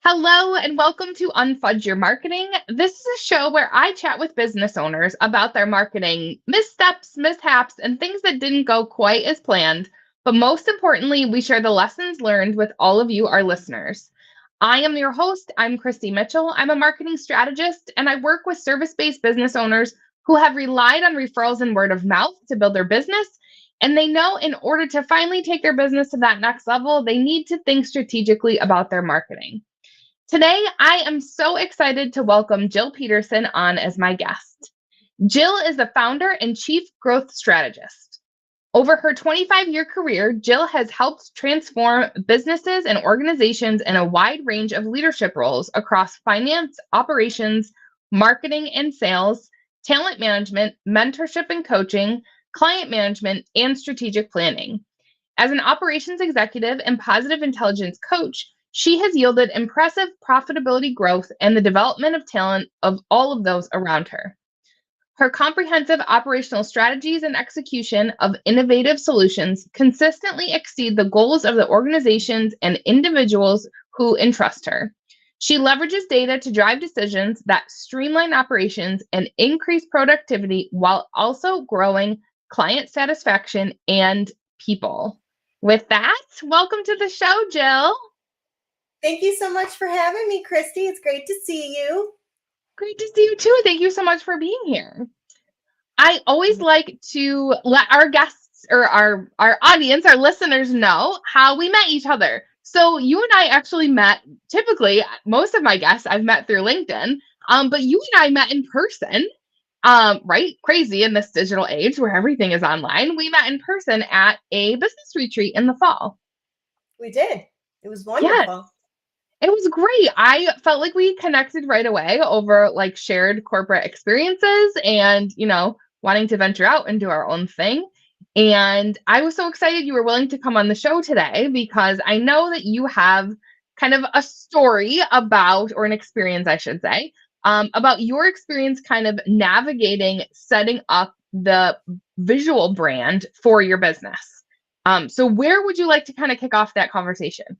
Hello and welcome to UnFdge Your Marketing. This is a show where I chat with business owners about their marketing missteps, mishaps, and things that didn't go quite as planned. But most importantly, we share the lessons learned with all of you, our listeners. I am your host. I'm Christy Mitchell. I'm a marketing strategist, and I work with service-based business owners who have relied on referrals and word of mouth to build their business. And they know in order to finally take their business to that next level, they need to think strategically about their marketing. Today, I am so excited to welcome Jill Peterson on as my guest. Jill is the founder and chief growth strategist. Over her 25-year career, Jill has helped transform businesses and organizations in a wide range of leadership roles across finance, operations, marketing and sales, talent management, mentorship and coaching, client management, and strategic planning. As an operations executive and positive intelligence coach, she has yielded impressive profitability growth and the development of talent of all of those around her. Her comprehensive operational strategies and execution of innovative solutions consistently exceed the goals of the organizations and individuals who entrust her. She leverages data to drive decisions that streamline operations and increase productivity while also growing client satisfaction and people. With that, welcome to the show, Jill. Thank you so much for having me, Christy. It's great to see you. Great to see you too. Thank you so much for being here. I always like to let our guests or our audience, our listeners know how we met each other. So you and I actually met, typically, most of my guests I've met through LinkedIn, but you and I met in person, right? Crazy in this digital age where everything is online. We met in person at a business retreat in the fall. We did. It was Yes. wonderful. It was great. I felt like we connected right away over like shared corporate experiences and, wanting to venture out and do our own thing. And I was so excited you were willing to come on the show today because I know that you have kind of a story about, or an experience, I should say, about your experience kind of navigating setting up the visual brand for your business. So where would you like to kind of kick off that conversation?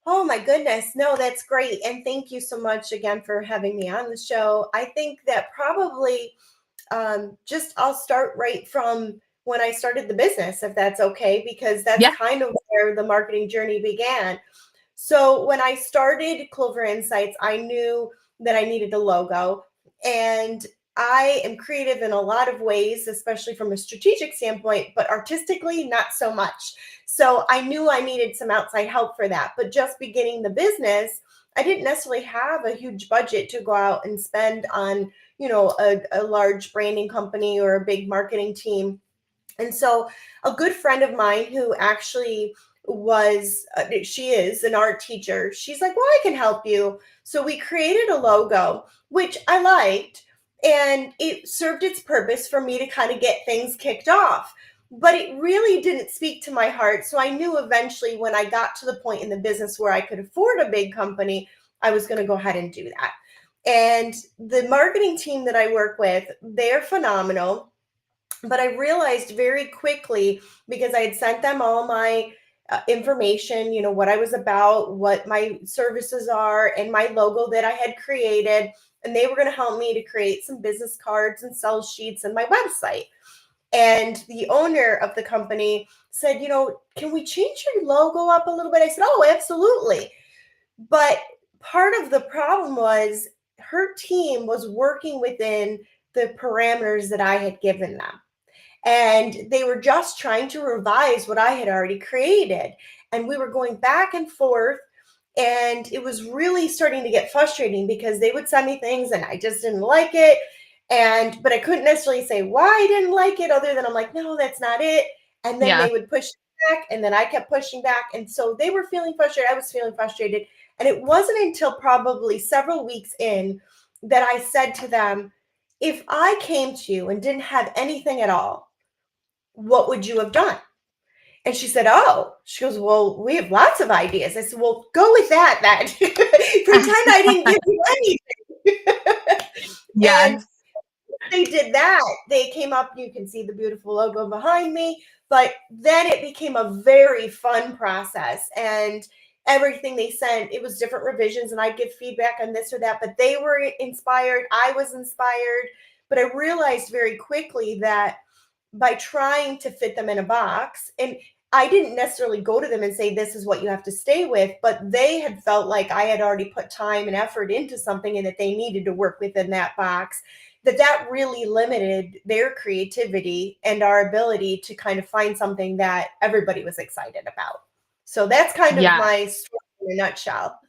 Oh my goodness. No, that's great. And thank you so much again for having me on the show. I think that probably I'll start right from when I started the business, if that's okay, because that's Yeah. kind of where the marketing journey began. So when I started Clover Insights, I knew that I needed a logo. And I am creative in a lot of ways, especially from a strategic standpoint, but artistically, not so much. So I knew I needed some outside help for that. But just beginning the business, I didn't necessarily have a huge budget to go out and spend on, a large branding company or a big marketing team. And so a good friend of mine who actually she is an art teacher. She's like, well, I can help you. So we created a logo, which I liked, and it served its purpose for me to kind of get things kicked off. But it really didn't speak to my heart. So I knew eventually when I got to the point in the business where I could afford a big company, I was going to go ahead and do that. And the marketing team that I work with, they're phenomenal. But I realized very quickly, because I had sent them all my information, what I was about, what my services are, and my logo that I had created. And they were going to help me to create some business cards and sell sheets and my website. And the owner of the company said, can we change your logo up a little bit? I said, oh, absolutely. But part of the problem was her team was working within the parameters that I had given them. And they were just trying to revise what I had already created. And we were going back and forth. And it was really starting to get frustrating because they would send me things and I just didn't like it. But I couldn't necessarily say why I didn't like it, other than I'm like, no, that's not it. And then Yeah. they would push back, and then I kept pushing back. And so they were feeling frustrated. I was feeling frustrated. And it wasn't until probably several weeks in that I said to them, if I came to you and didn't have anything at all, what would you have done? And she said, oh, she goes, well, we have lots of ideas. I said, well, go with that then. Pretend I didn't give you anything. And Yes. they did that. They came up, you can see the beautiful logo behind me, but then it became a very fun process. And everything they sent, it was different revisions, and I'd give feedback on this or that, but they were inspired. I was inspired. But I realized very quickly that by trying to fit them in a box, and I didn't necessarily go to them and say, this is what you have to stay with, but they had felt like I had already put time and effort into something and that they needed to work within that box, that really limited their creativity and our ability to kind of find something that everybody was excited about. So that's kind of Yeah. my story in a nutshell.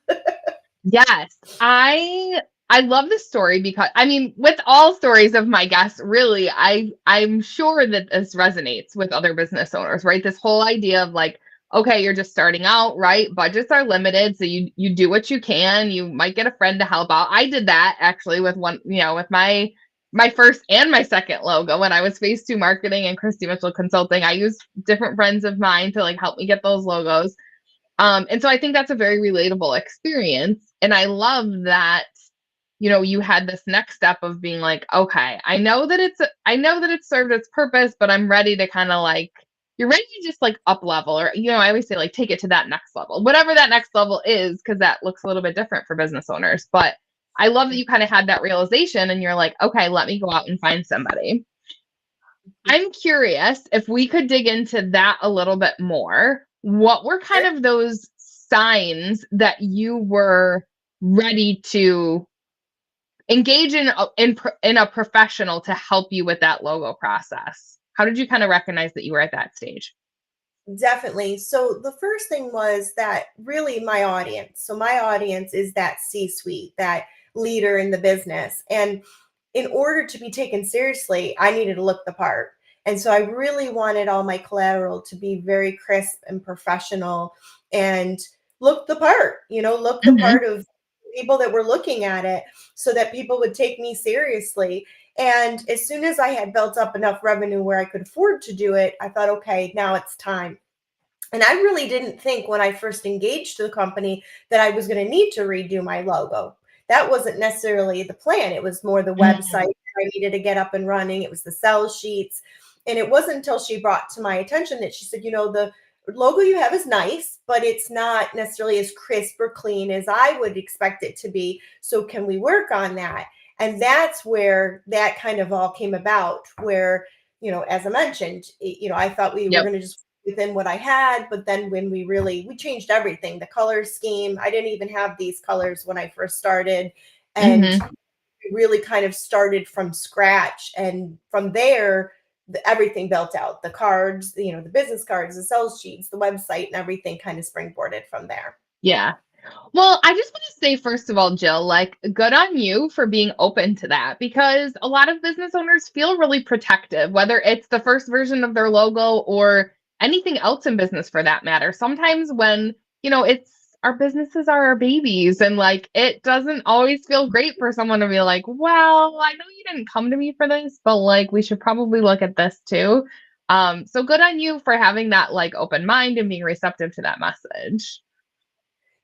Yes. I love this story because I mean, with all stories of my guests, really, I'm sure that this resonates with other business owners, right? This whole idea of like, okay, you're just starting out, right? Budgets are limited, so you do what you can. You might get a friend to help out. I did that actually with one, with my first and my second logo when I was phase 2 marketing and Christy Mitchell consulting. I used different friends of mine to like help me get those logos. And so I think that's a very relatable experience. And I love that, you had this next step of being like, okay, I know that it's served its purpose, but I'm ready to kind of like, you're ready to just like up level, or, I always say like, take it to that next level, whatever that next level is, because that looks a little bit different for business owners. But I love that you kind of had that realization and you're like, okay, let me go out and find somebody. I'm curious if we could dig into that a little bit more. What were kind of those signs that you were ready to engage in a professional to help you with that logo process? How did you kind of recognize that you were at that stage? Definitely. So the first thing was that really my audience. So my audience is that C-suite, that leader in the business. And in order to be taken seriously, I needed to look the part. And so I really wanted all my collateral to be very crisp and professional and look the part, look the Hmm. part of people that were looking at it so that people would take me seriously. And as soon as I had built up enough revenue where I could afford to do it, I thought, okay, now it's time. And I really didn't think when I first engaged the company that I was going to need to redo my logo. That wasn't necessarily the plan. It was more the website that I needed to get up and running. It was the sales sheets. And it wasn't until she brought to my attention that she said, the logo you have is nice, but it's not necessarily as crisp or clean as I would expect it to be. So can we work on that? And that's where that kind of all came about, where, as I mentioned, I thought we were Yep. going to just within what I had, but then when we changed everything, the color scheme. I didn't even have these colors when I first started, and Hmm. we really kind of started from scratch. And from there, everything built out. The cards, the business cards, the sales sheets, the website, and everything kind of springboarded from there. Yeah. Well, I just want to say, first of all, Jill, like, good on you for being open to that, because a lot of business owners feel really protective, whether it's the first version of their logo or anything else in business for that matter. Sometimes when, it's our businesses are our babies, and like, it doesn't always feel great for someone to be like, well, I know you didn't come to me for this, but like, we should probably look at this too. So good on you for having that like open mind and being receptive to that message.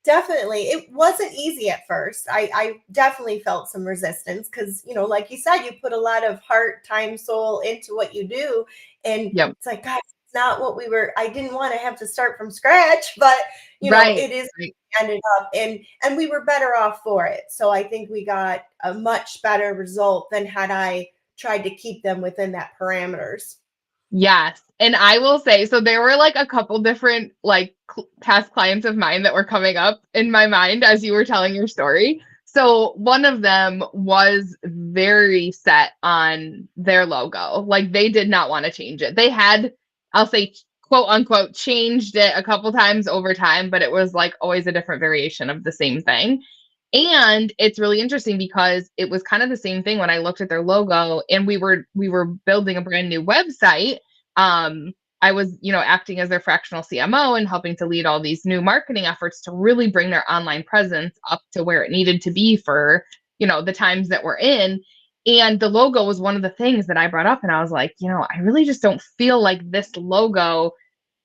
Definitely. It wasn't easy at first. I definitely felt some resistance because, like you said, you put a lot of heart, time, soul into what you do. And Yep. it's like, God, it's not what I didn't want to have to start from scratch, but, Right. it is Right. ended up, and we were better off for it. So I think we got a much better result than had I tried to keep them within that parameters. Yes. And I will say, so there were like a couple different like past clients of mine that were coming up in my mind as you were telling your story. So one of them was very set on their logo. Like they did not want to change it. They had, I'll say, quote unquote, changed it a couple times over time, but it was like always a different variation of the same thing. And it's really interesting because it was kind of the same thing when I looked at their logo and we were building a brand new website. Um, I was, acting as their fractional CMO and helping to lead all these new marketing efforts to really bring their online presence up to where it needed to be for, the times that we're in. And the logo was one of the things that I brought up. And I was like, I really just don't feel like this logo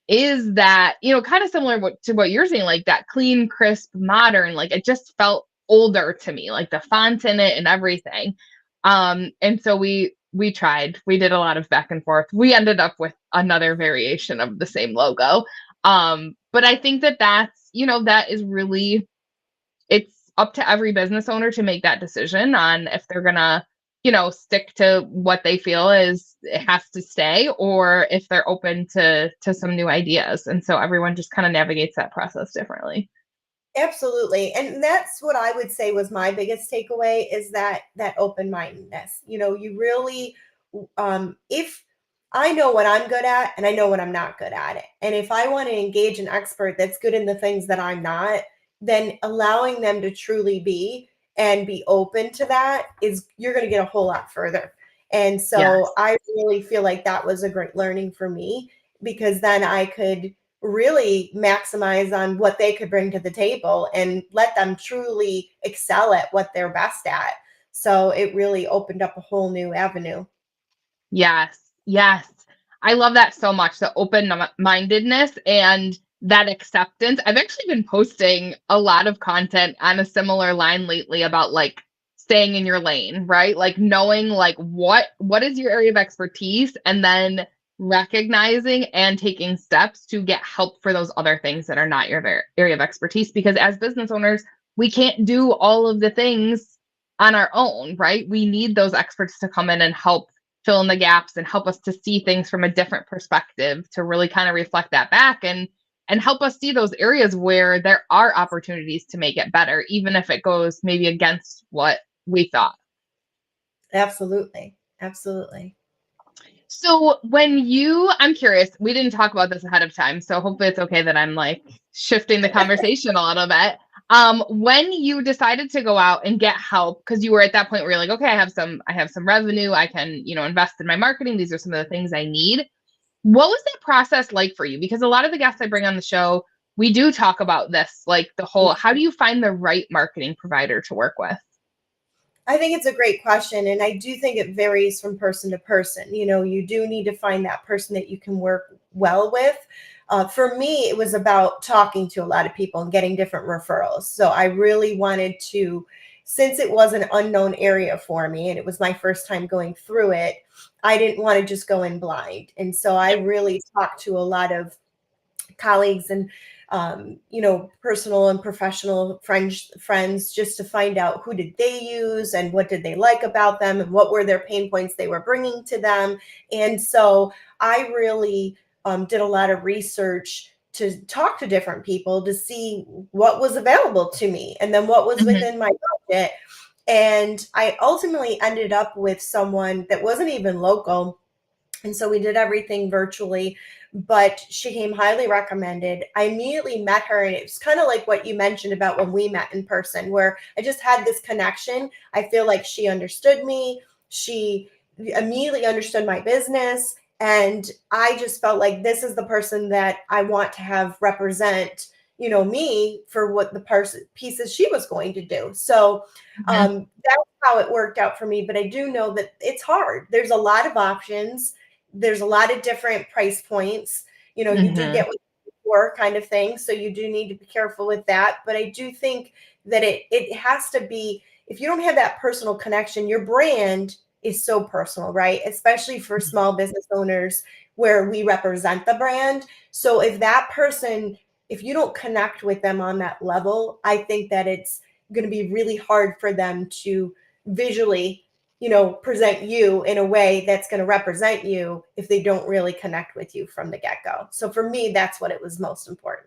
is that, kind of similar to what you're saying, like that clean, crisp, modern, like it just felt older to me, like the font in it and everything. And so we did a lot of back and forth. We ended up with another variation of the same logo. But But I think that that's, that is really, it's up to every business owner to make that decision on if they're going to, stick to what they feel is it has to stay, or if they're open to some new ideas. And so everyone just kind of navigates that process differently. Absolutely. And that's what I would say was my biggest takeaway, is that open-mindedness. You really, if I know what I'm good at and I know what I'm not good at it. And if I want to engage an expert that's good in the things that I'm not, then allowing them to truly be and be open to that is, you're going to get a whole lot further. And so Yes. I really feel like that was a great learning for me, because then I could really maximize on what they could bring to the table and let them truly excel at what they're best at. So it really opened up a whole new avenue. Yes. Yes. I love that so much. The open-mindedness and that acceptance. I've actually been posting a lot of content on a similar line lately about like staying in your lane, right? Like knowing like what is your area of expertise, and then recognizing and taking steps to get help for those other things that are not your area of expertise, because as business owners, we can't do all of the things on our own, right? We need those experts to come in and help fill in the gaps and help us to see things from a different perspective, to really kind of reflect that back and help us see those areas where there are opportunities to make it better, even if it goes maybe against what we thought. Absolutely. Absolutely. So I'm curious, we didn't talk about this ahead of time, so hopefully it's okay that I'm like shifting the conversation a little bit. When you decided to go out and get help, because you were at that point where you're like, okay, I have some revenue, I can, invest in my marketing. These are some of the things I need. What was that process like for you? Because a lot of the guests I bring on the show, we do talk about this, like the whole, how do you find the right marketing provider to work with? I think it's a great question. And I do think it varies from person to person. You do need to find that person that you can work well with. For me, it was about talking to a lot of people and getting different referrals. So I really wanted to, since it was an unknown area for me and it was my first time going through it, I didn't want to just go in blind. And so I really talked to a lot of colleagues and personal and professional friends, just to find out who did they use and what did they like about them and what were their pain points they were bringing to them. And so I really did a lot of research to talk to different people to see what was available to me and then what was Mhm. within my budget. And I ultimately ended up with someone that wasn't even local, and so we did everything virtually, but she came highly recommended. I immediately met her, and it's kind of like what you mentioned about when we met in person, where I just had this connection. I feel like she understood me. She immediately understood my business. And I just felt like this is the person that I want to have represent, me for what the pieces she was going to do. So Mhm. that's how it worked out for me. But I do know that it's hard. There's a lot of options, there's a lot of different price points. You do get Mhm. what you pay for kind of thing. So you do need to be careful with that. But I do think that it has to be, if you don't have that personal connection, your brand is so personal, right? Especially for small business owners where we represent the brand. So if that person, if you don't connect with them on that level, I think that it's going to be really hard for them to visually present you in a way that's going to represent you if they don't really connect with you from the get-go. So for me, that's what it was most important.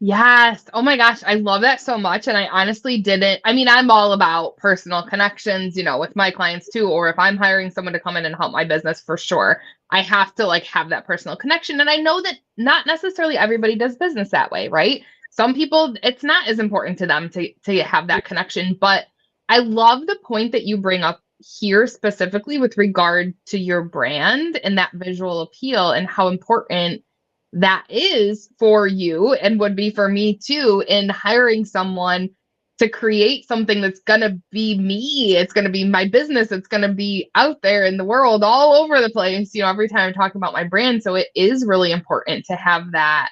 Yes. Oh my gosh, I love that so much. And I honestly didn't. I mean, I'm all about personal connections, with my clients too, or if I'm hiring someone to come in and help my business, for sure, I have to like have that personal connection. And I know that not necessarily everybody does business that way, right? Some people, it's not as important to them to have that connection. But I love the point that you bring up here specifically with regard to your brand and that visual appeal, and how important that is for you and would be for me too, in hiring someone to create something that's going to be me. It's going to be my business. It's going to be out there in the world, all over the place, every time I'm talking about my brand. So it is really important to have that,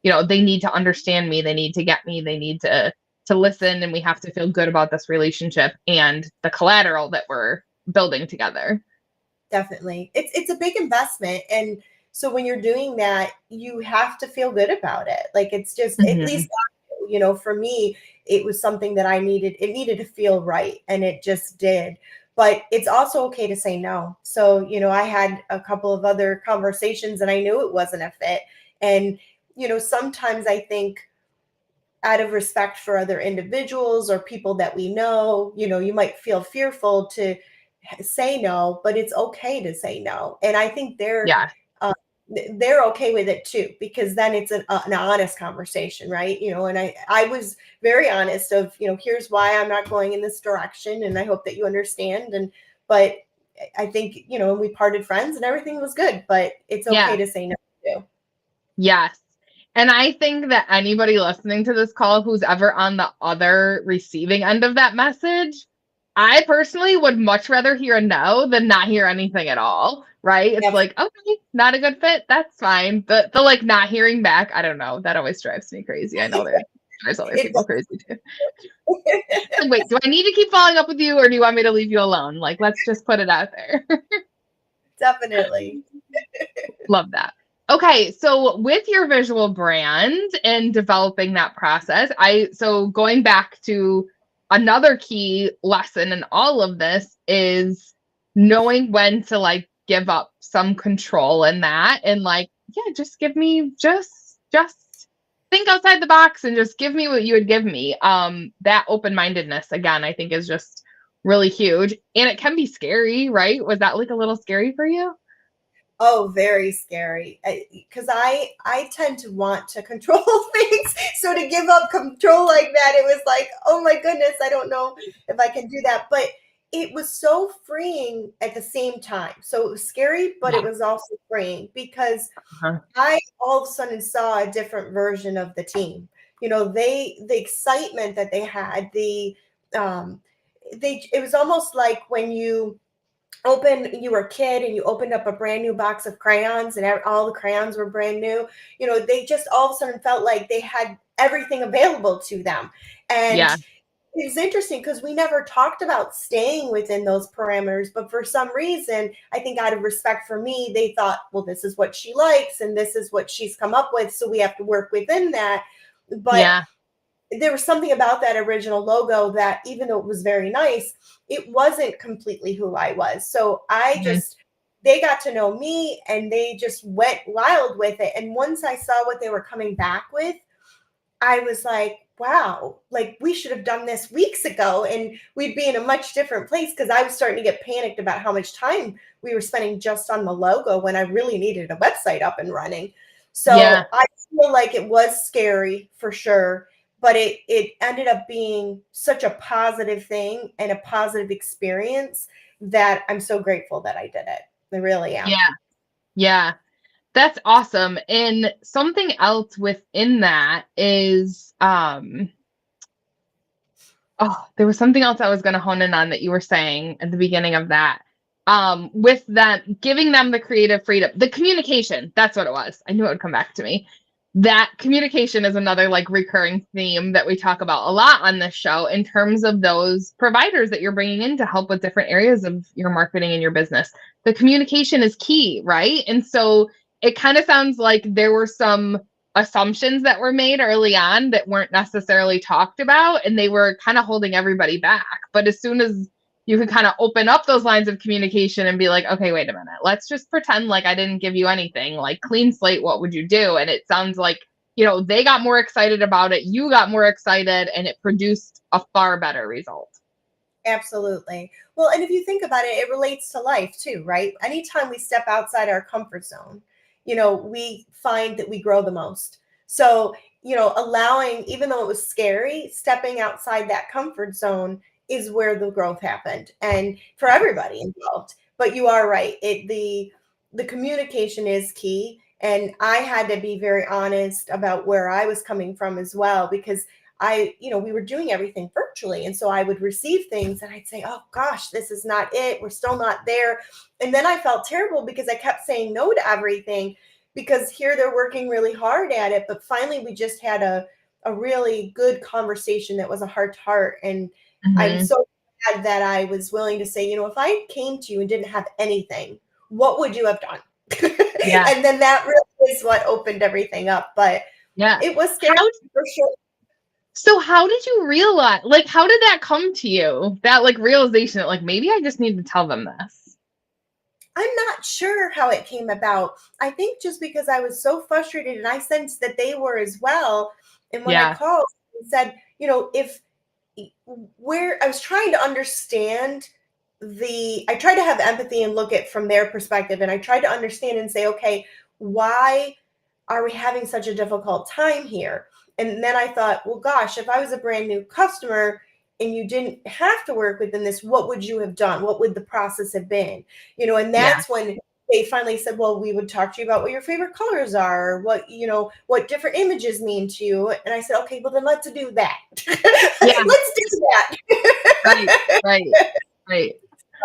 they need to understand me. They need to get me. They need to listen. And we have to feel good about this relationship and the collateral that we're building together. Definitely. It's a big investment. And So when you're doing that, you have to feel good about it. Like, it's just, at Mhm. least, for me, it was something that it needed to feel right. And it just did. But it's also okay to say no. So, I had a couple of other conversations and I knew it wasn't a fit. And, sometimes I think, out of respect for other individuals or people that we know, you might feel fearful to say no, but it's okay to say no. And I think Yeah. uh, they're okay with it too, because then it's an honest conversation, right? And I was very honest of, here's why I'm not going in this direction, and I hope that you understand. But I think, we parted friends and everything was good, but it's okay Yeah. to say no too. Yes. And I think that anybody listening to this call who's ever on the other receiving end of that message, I personally would much rather hear a no than not hear anything at all. Right? It's Absolutely. like, okay, not a good fit. That's fine. The like not hearing back, I don't know. That always drives me crazy. I know that drives other It people crazy too. Like, wait, do I need to keep following up with you or do you want me to leave you alone? Like, let's just put it out there. Definitely. Love that. Okay, so with your visual brand and developing that process, so going back to another key lesson in all of this is knowing when to like give up some control in that and like, yeah, just give me just think outside the box and just give me what you would give me. That open-mindedness again, I think is just really huge and it can be scary, right? Was that like a little scary for you? Oh, very scary. Because I tend to want to control things. So to give up control like that, it was like, oh my goodness, I don't know if I can do that. But it was so freeing at the same time. So it was scary, but it Yeah. was also freeing because Uh-huh. I all of a sudden saw a different version of the team. The excitement that they had, um, it was almost like when you were a kid and you opened up a brand new box of crayons and all the crayons were brand new. They just all of a sudden felt like they had everything available to them. And Yeah. it was interesting because we never talked about staying within those parameters, but for some reason, I think out of respect for me, they thought, well, this is what she likes and this is what she's come up with, so we have to work within that. But Yeah. there was something about that original logo that, even though it was very nice, it wasn't completely who I was. So Mhm. they got to know me and they just went wild with it. And once I saw what they were coming back with, I was like, wow, like we should have done this weeks ago and we'd be in a much different place, because I was starting to get panicked about how much time we were spending just on the logo when I really needed a website up and running. Yeah. So I feel like it was scary for sure, but it ended up being such a positive thing and a positive experience that I'm so grateful that I did it. I really am. Yeah. Yeah. That's awesome. And something else within that is oh, there was something else I was going to hone in on that you were saying at the beginning of that. With them giving them the creative freedom, the communication, that's what it was. I knew it would come back to me. That communication is another like recurring theme that we talk about a lot on this show in terms of those providers that you're bringing in to help with different areas of your marketing and your business. The communication is key, right? And so it kind of sounds like there were some assumptions that were made early on that weren't necessarily talked about and they were kind of holding everybody back. But as soon as you could kind of open up those lines of communication and be like, okay, wait a minute, let's just pretend like I didn't give you anything, like clean slate, what would you do? And it sounds like, they got more excited about it, you got more excited, and it produced a far better result. Absolutely. Well, and if you think about it, it relates to life too, right? Anytime we step outside our comfort zone, we find that we grow the most. So, allowing, even though it was scary, stepping outside that comfort zone is where the growth happened, and for everybody involved. But you are right. The communication is key. And I had to be very honest about where I was coming from as well, because we were doing everything virtually. And so I would receive things and I'd say, oh gosh, this is not it. We're still not there. And then I felt terrible because I kept saying no to everything, because here they're working really hard at it. But finally, we just had a really good conversation that was a heart to heart. And I'm Mm-hmm. so glad that I was willing to say, if I came to you and didn't have anything, what would you have done? Yeah. And then that really is what opened everything up. But Yeah. it was scary How for sure. so how did you realize, like, how did that come to you? That like realization that like maybe I just need to tell them this. I'm not sure how it came about. I think just because I was so frustrated and I sensed that they were as well. And when I Yeah. called and said, if where I was trying to understand I tried to have empathy and look at from their perspective. And I tried to understand and say, okay, why are we having such a difficult time here? And then I thought, well, gosh, if I was a brand new customer and you didn't have to work within this, what would you have done? What would the process have been? And Yeah. that's when they finally said, well, we would talk to you about what your favorite colors are, what different images mean to you. And I said, okay, well, then let's do that. Yeah. Let's do Right. that. Right. Right.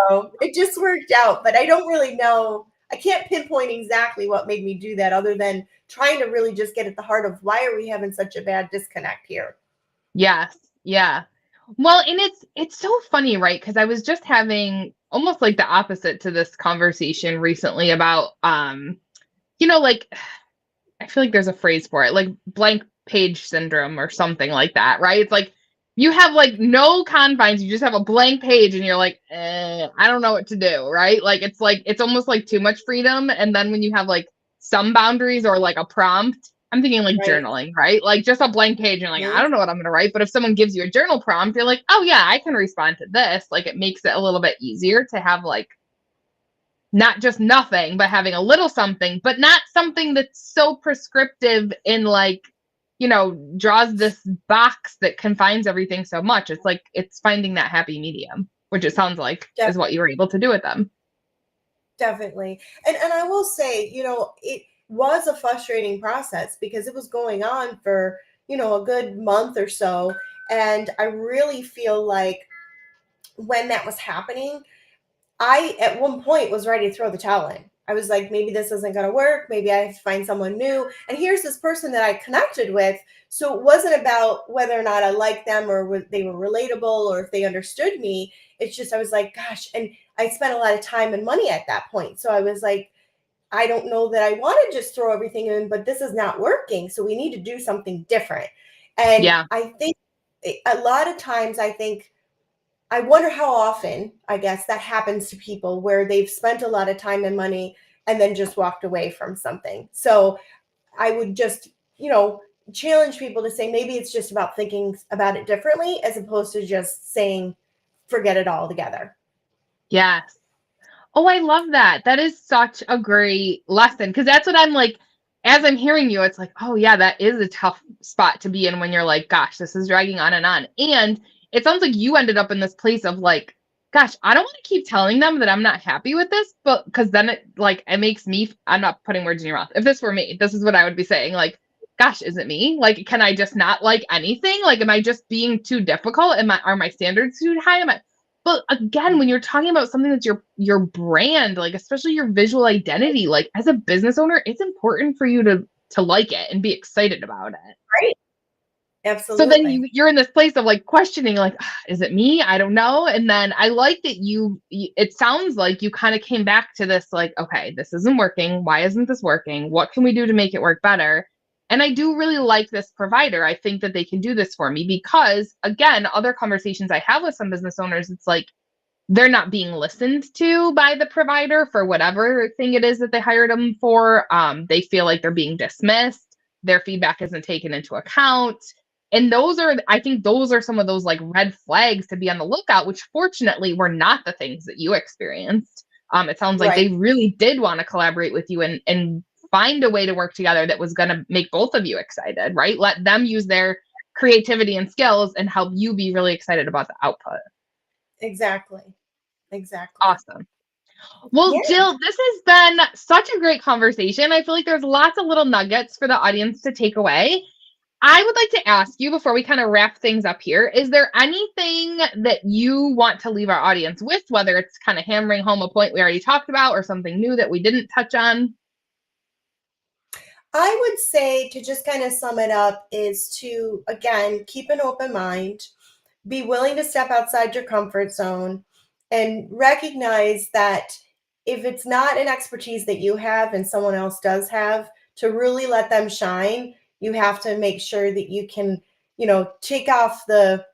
So it just worked out, but I don't really know. I can't pinpoint exactly what made me do that other than trying to really just get at the heart of why are we having such a bad disconnect here? Yes. Yeah. Well, and it's so funny, right? Because I was just having almost like the opposite to this conversation recently about like I feel like there's a phrase for it, like blank page syndrome or something like that, right? It's like you have like no confines, you just have a blank page and you're like, I don't know what to do, right? Like it's almost like too much freedom. And then when you have like some boundaries or like a prompt, I'm thinking like Right. journaling, right? Like just a blank page and like, I Mhm. don't know what I'm gonna write. But if someone gives you a journal prompt, you're like, oh yeah, I can respond to this. Like it makes it a little bit easier to have like not just nothing, but having a little something, but not something that's so prescriptive in like, draws this box that confines everything so much. It's like it's finding that happy medium, which it sounds like is what you were able to do with them. Definitely. And I will say, it was a frustrating process because it was going on for, a good month or so. And I really feel like when that was happening, I, at one point, was ready to throw the towel in. I was like, maybe this isn't going to work. Maybe I have to find someone new. And here's this person that I connected with. So it wasn't about whether or not I liked them or they were relatable or if they understood me. It's just, I was like, gosh. And I spent a lot of time and money at that point. So I was like, I don't know that I want to just throw everything in, but this is not working. So we need to do something different. And Yeah. I think a lot of times, I wonder how often, I guess, that happens to people where they've spent a lot of time and money and then just walked away from something. So I would just, challenge people to say maybe it's just about thinking about it differently as opposed to just saying, forget it all together. Yes. Oh, I love that. That is such a great lesson because that's what I'm like. As I'm hearing you, it's like, oh, yeah, that is a tough spot to be in when you're like, gosh, this is dragging on and on. And it sounds like you ended up in this place of like, gosh, I don't want to keep telling them that I'm not happy with this, but because then it makes me, I'm not putting words in your mouth. If this were me, this is what I would be saying. Like, gosh, is it me? Like, can I just not like anything? Like, am I just being too difficult? Are my standards too high? But again, when you're talking about something that's your brand, like especially your visual identity, like as a business owner, it's important for you to like it and be excited about it. Right. So then Absolutely. you're in this place of like questioning, like, is it me? I don't know. And then I like that it sounds like you kind of came back to this, like, okay, this isn't working. Why isn't this working? What can we do to make it work better? And I do really like this provider. I think that they can do this for me because, again, other conversations I have with some business owners, it's like they're not being listened to by the provider for whatever thing it is that they hired them for. They feel like they're being dismissed. Their feedback isn't taken into account. And I think those are some of those like red flags to be on the lookout, which fortunately were not the things that you experienced. It sounds like Right. they really did want to collaborate with you and find a way to work together that was going to make both of you excited, right? Let them use their creativity and skills and help you be really excited about the output. Exactly. Exactly. Awesome. Well, Yeah. Jill, this has been such a great conversation. I feel like there's lots of little nuggets for the audience to take away. I would like to ask you before we kind of wrap things up here, is there anything that you want to leave our audience with, whether it's kind of hammering home a point we already talked about or something new that we didn't touch on? I would say to just kind of sum it up is to, again, keep an open mind, be willing to step outside your comfort zone, and recognize that if it's not an expertise that you have and someone else does have, to really let them shine, you have to make sure that you can, take off the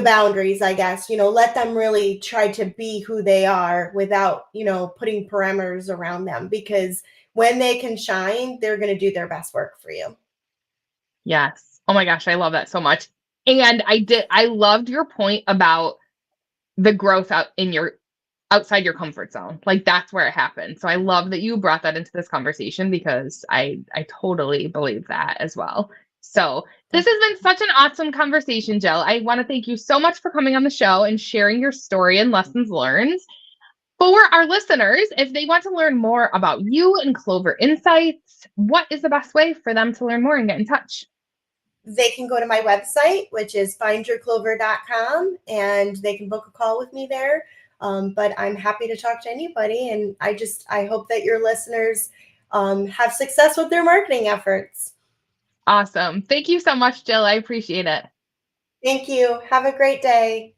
boundaries, I guess, let them really try to be who they are without, putting parameters around them, because when they can shine, they're going to do their best work for you. Yes. Oh my gosh, I love that so much. And I loved your point about the growth outside your comfort zone. Like that's where it happens. So I love that you brought that into this conversation because I totally believe that as well. So this has been such an awesome conversation, Jill. I want to thank you so much for coming on the show and sharing your story and lessons learned. For our listeners, if they want to learn more about you and Clover Insights, what is the best way for them to learn more and get in touch? They can go to my website, which is findyourclover.com, and they can book a call with me there. But I'm happy to talk to anybody. And I hope that your listeners have success with their marketing efforts. Awesome. Thank you so much, Jill. I appreciate it. Thank you. Have a great day.